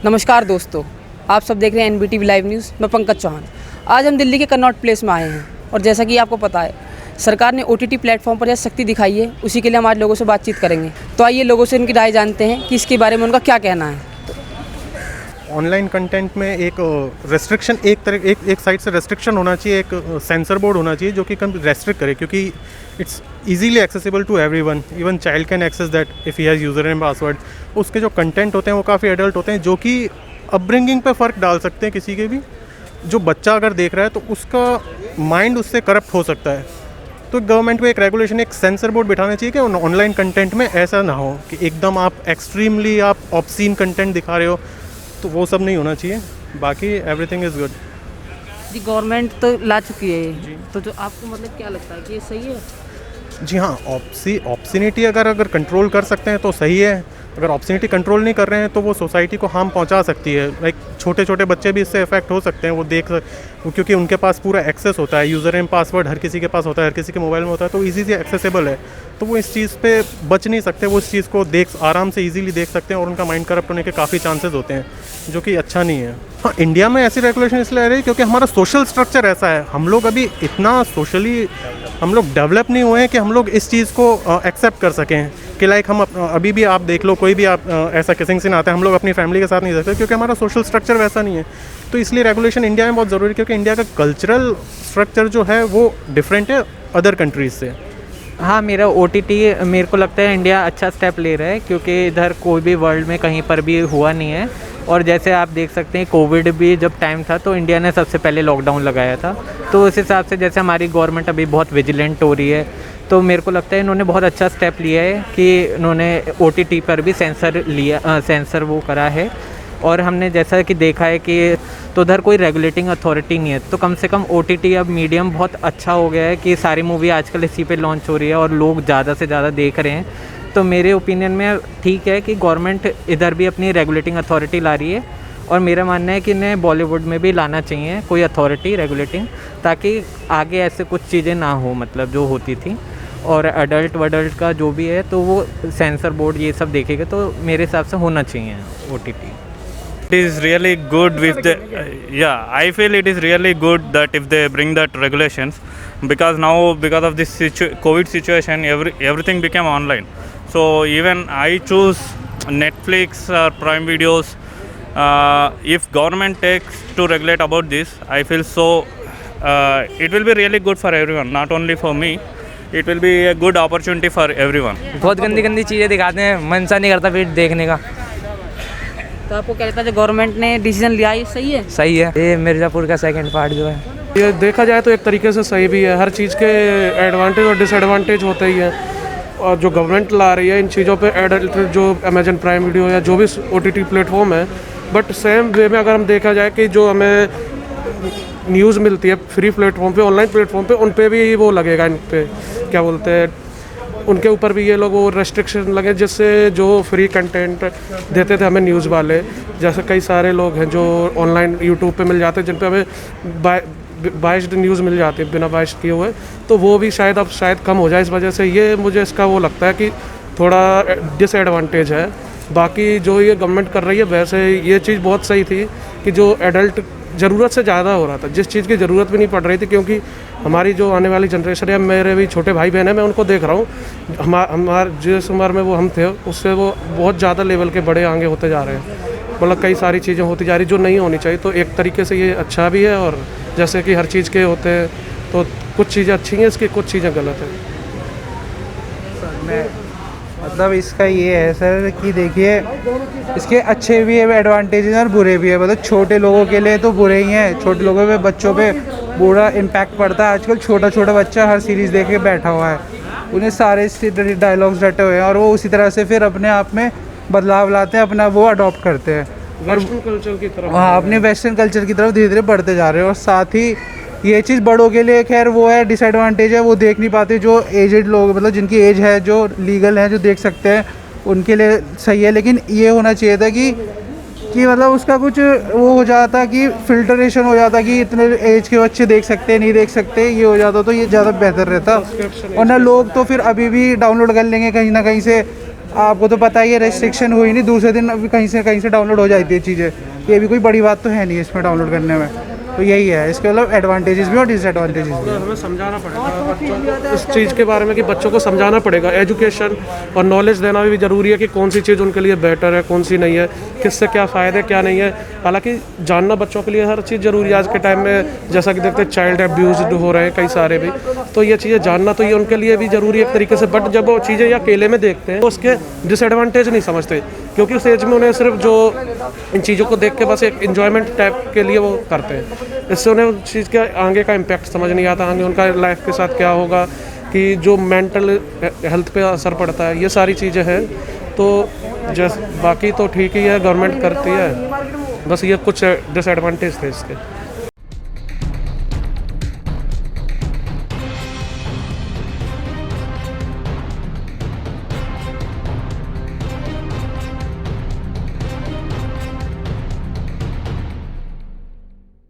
नमस्कार दोस्तों, आप सब देख रहे हैं NBTV लाइव न्यूज़। मैं पंकज चौहान। आज हम दिल्ली के कनॉट प्लेस में आए हैं और जैसा कि आपको पता है, सरकार ने OTT प्लेटफॉर्म पर यह शक्ति दिखाई है। उसी के लिए हम आज लोगों से बातचीत करेंगे। तो आइए लोगों से इनकी राय जानते हैं कि इसके बारे में उनका क्या कहना है। ऑनलाइन कंटेंट में एक रेस्ट्रिक्शन एक साइड से रेस्ट्रिक्शन होना चाहिए, एक सेंसर बोर्ड होना चाहिए जो कि कम रेस्ट्रिक्ट करे, क्योंकि it's easily accessible to everyone. Even child can access that if he has user and password. उसके जो कंटेंट होते हैं वो काफ़ी एडल्ट होते हैं, जो कि अपब्रिंगिंग पे फ़र्क डाल सकते हैं किसी के भी। जो बच्चा अगर देख रहा है तो उसका माइंड उससे करप्ट हो सकता है। तो गवर्नमेंट को एक रेगुलेशन, एक सेंसर बोर्ड बिठाना चाहिए कि ऑनलाइन कंटेंट में ऐसा ना हो कि एकदम आप एक्सट्रीमली आप ऑब्सीन कंटेंट दिखा रहे हो, तो वो सब नहीं होना चाहिए। बाकी एवरीथिंग इज़ गुड। जी, गवर्नमेंट तो ला चुकी है ये, तो जो आपको मतलब क्या लगता है कि ये सही है? जी हाँ, ऑब्सिनिटी अगर कंट्रोल कर सकते हैं तो सही है। अगर ऑब्सिनिटी कंट्रोल नहीं कर रहे हैं तो वो सोसाइटी को हार्म पहुंचा सकती है। लाइक छोटे छोटे बच्चे भी इससे इफेक्ट हो सकते हैं। वो क्योंकि उनके पास पूरा एक्सेस होता है, यूज़र एंड पासवर्ड हर किसी के पास होता है, हर किसी के मोबाइल में होता है, तो ईजी से एक्सेसिबल है। तो वो इस चीज़ पे बच नहीं सकते। वो इस चीज़ को आराम से ईजीली देख सकते हैं और उनका माइंड करप्ट होने के काफ़ी चांसेस होते हैं, जो कि अच्छा नहीं है। हाँ, इंडिया में ऐसी रेगुलेशन इसलिए आ रही है क्योंकि हमारा सोशल स्ट्रक्चर ऐसा है। हम लोग अभी इतना सोशली हम लोग डेवलप नहीं हुए हैं कि हम लोग इस चीज़ को एक्सेप्ट कर सकें कि लाइक हम अभी भी आप देख लो, कोई भी आप ऐसा किसिंग सीन आता है, हम लोग अपनी फैमिली के साथ नहीं सकते क्योंकि हमारा सोशल स्ट्रक्चर वैसा नहीं है। तो इसलिए रेगुलेशन इंडिया में बहुत ज़रूरी है, क्योंकि इंडिया का कल्चरल स्ट्रक्चर जो है वो डिफरेंट है अदर कंट्रीज़ से। हाँ, मेरा OTT मेरे को लगता है इंडिया अच्छा स्टेप ले रहा है, क्योंकि इधर कोई भी वर्ल्ड में कहीं पर भी हुआ नहीं है। और जैसे आप देख सकते हैं, कोविड भी जब टाइम था तो इंडिया ने सबसे पहले लॉकडाउन लगाया था। तो उस हिसाब से जैसे हमारी गवर्नमेंट अभी बहुत विजिलेंट हो रही है, तो मेरे को लगता है इन्होंने बहुत अच्छा स्टेप लिया है कि इन्होंने OTT पर भी सेंसर वो करा है। और हमने जैसा कि देखा है कि तो उधर कोई रेगुलेटिंग अथॉरिटी नहीं है, तो कम से कम OTT अब मीडियम बहुत अच्छा हो गया है कि सारी मूवी आजकल इसी पे लॉन्च हो रही है और लोग ज़्यादा से ज़्यादा देख रहे हैं। तो मेरे ओपिनियन में ठीक है कि गवर्नमेंट इधर भी अपनी रेगुलेटिंग अथॉरिटी ला रही है। और मेरा मानना है कि इन्हें बॉलीवुड में भी लाना चाहिए कोई अथॉरिटी रेगुलेटिंग, ताकि आगे ऐसे कुछ चीज़ें ना हो, मतलब जो होती थी। और अडल्ट का जो भी है तो वो सेंसर बोर्ड ये सब देखेगा, तो मेरे हिसाब से होना चाहिए OTT। It is really good with the I feel it is really good that if they bring that regulations, because now because of this COVID situation everything became online. So even I choose Netflix or Prime Videos. If government takes to regulate about this, I feel so it will be really good for everyone, not only for me. It will be a good opportunity for everyone. बहुत गंदी गंदी चीज़ें दिखाते हैं, मन सा नहीं करता फिर देखने का। तो आपको क्या लगता है जो गवर्नमेंट ने डिसीजन लिया है सही है? सही है। ये मिर्ज़ापुर का सेकंड पार्ट जो है, ये देखा जाए तो एक तरीके से सही भी है। हर चीज़ के एडवांटेज और डिसएडवांटेज होते ही हैं, और जो गवर्नमेंट ला रही है इन चीज़ों पे एडल्ट जो अमेजन प्राइम वीडियो या जो भी OTT प्लेटफॉर्म है, बट सेम वे में अगर हम देखा जाए कि जो हमें न्यूज़ मिलती है फ्री प्लेटफॉर्म पे, ऑनलाइन प्लेटफॉर्म पे, उन पे भी वो लगेगा, इन पे क्या बोलते हैं, उनके ऊपर भी ये लोग वो रेस्ट्रिक्शन लगे, जिससे जो फ्री कंटेंट देते थे हमें न्यूज़ वाले, जैसे कई सारे लोग हैं जो ऑनलाइन यूट्यूब पे मिल जाते हैं जिन पे हमें बाइस्ड न्यूज़ मिल जाती है बिना बाइस्ड किए हुए, तो वो भी शायद कम हो जाए। इस वजह से ये मुझे इसका वो लगता है कि थोड़ा डिसएडवांटेज है। बाकी जो ये गवर्नमेंट कर रही है, वैसे ये चीज़ बहुत सही थी कि जो एडल्ट ज़रूरत से ज़्यादा हो रहा था, जिस चीज़ की ज़रूरत भी नहीं पड़ रही थी, क्योंकि हमारी जो आने वाली जनरेशन है, मेरे भी छोटे भाई बहन हैं, मैं उनको देख रहा हूँ, हमारे जिस उम्र में वो हम थे उससे वो बहुत ज़्यादा लेवल के बड़े आगे होते जा रहे हैं। मतलब कई सारी चीज़ें होती जा रही जो नहीं होनी चाहिए। तो एक तरीके से ये अच्छा भी है, और जैसे कि हर चीज़ के होते हैं तो कुछ चीज़ें अच्छी हैं इसकी, कुछ चीज़ें गलत हैं। मतलब इसका ये है सर कि देखिए, इसके अच्छे भी है एडवांटेजेस और बुरे भी है। मतलब छोटे लोगों के लिए तो बुरे ही हैं, छोटे लोगों पे, बच्चों पे बुरा इम्पैक्ट पड़ता है। आजकल छोटा छोटा बच्चा हर सीरीज़ देख के बैठा हुआ है, उन्हें सारे डायलॉग्स रटे हुए हैं, और वो उसी तरह से फिर अपने आप में बदलाव लाते हैं, अपना वो अडॉप्ट करते हैं वेस्टर्न कल्चर की तरफ। हाँ, अपने वेस्टर्न कल्चर की तरफ धीरे धीरे बढ़ते जा रहे हैं। और साथ ही ये चीज़ बड़ों के लिए खैर वो है डिसएडवांटेज है, वो देख नहीं पाते। जो एजेड लोग, मतलब जिनकी एज है, जो लीगल है, जो देख सकते हैं, उनके लिए सही है। लेकिन ये होना चाहिए था कि मतलब उसका कुछ वो हो जाता कि फिल्टरेशन हो जाता कि इतने एज के बच्चे देख सकते नहीं देख सकते, ये हो जाता तो ये ज़्यादा बेहतर रहता। और ना लोग तो फिर अभी भी डाउनलोड कर लेंगे कहीं ना कहीं से, आपको तो पता ही है, रेस्ट्रिक्शन हुई नहीं, दूसरे दिन अभी कहीं से डाउनलोड हो जाती है चीज़ें। ये भी कोई बड़ी बात तो है नहीं इसमें डाउनलोड करने में। तो यही है, इसके मतलब एडवांटेजेस भी और डिसएडवांटेजेस भी। हमें समझाना पड़ेगा बच्चों को इस चीज़ के बारे में कि बच्चों को समझाना पड़ेगा। एजुकेशन और नॉलेज देना भी ज़रूरी है कि कौन सी चीज़ उनके लिए बेटर है, कौन सी नहीं है, किससे क्या फ़ायदे क्या नहीं है। हालांकि जानना बच्चों के लिए हर चीज़ ज़रूरी है आज के टाइम में, जैसा कि देखते हैं चाइल्ड अब्यूज़ हो रहे हैं कई सारे भी, तो ये चीज़ें जानना तो ये उनके लिए भी ज़रूरी है एक तरीके से। बट जब वो चीज़ें या अकेले में देखते हैं तो उसके डिसएडवांटेज नहीं समझते, क्योंकि उस एज में उन्हें सिर्फ जो इन चीज़ों को देख के बस एक इन्जॉयमेंट टाइप के लिए वो करते हैं। इससे उन्हें उस चीज़ के आगे का इम्पैक्ट समझ नहीं आता, आगे उनका लाइफ के साथ क्या होगा, कि जो मेंटल हेल्थ पे असर पड़ता है, ये सारी चीज़ें हैं। तो बाकी तो ठीक ही है, गवर्नमेंट करती है, बस ये कुछ डिसएडवांटेज थे इसके।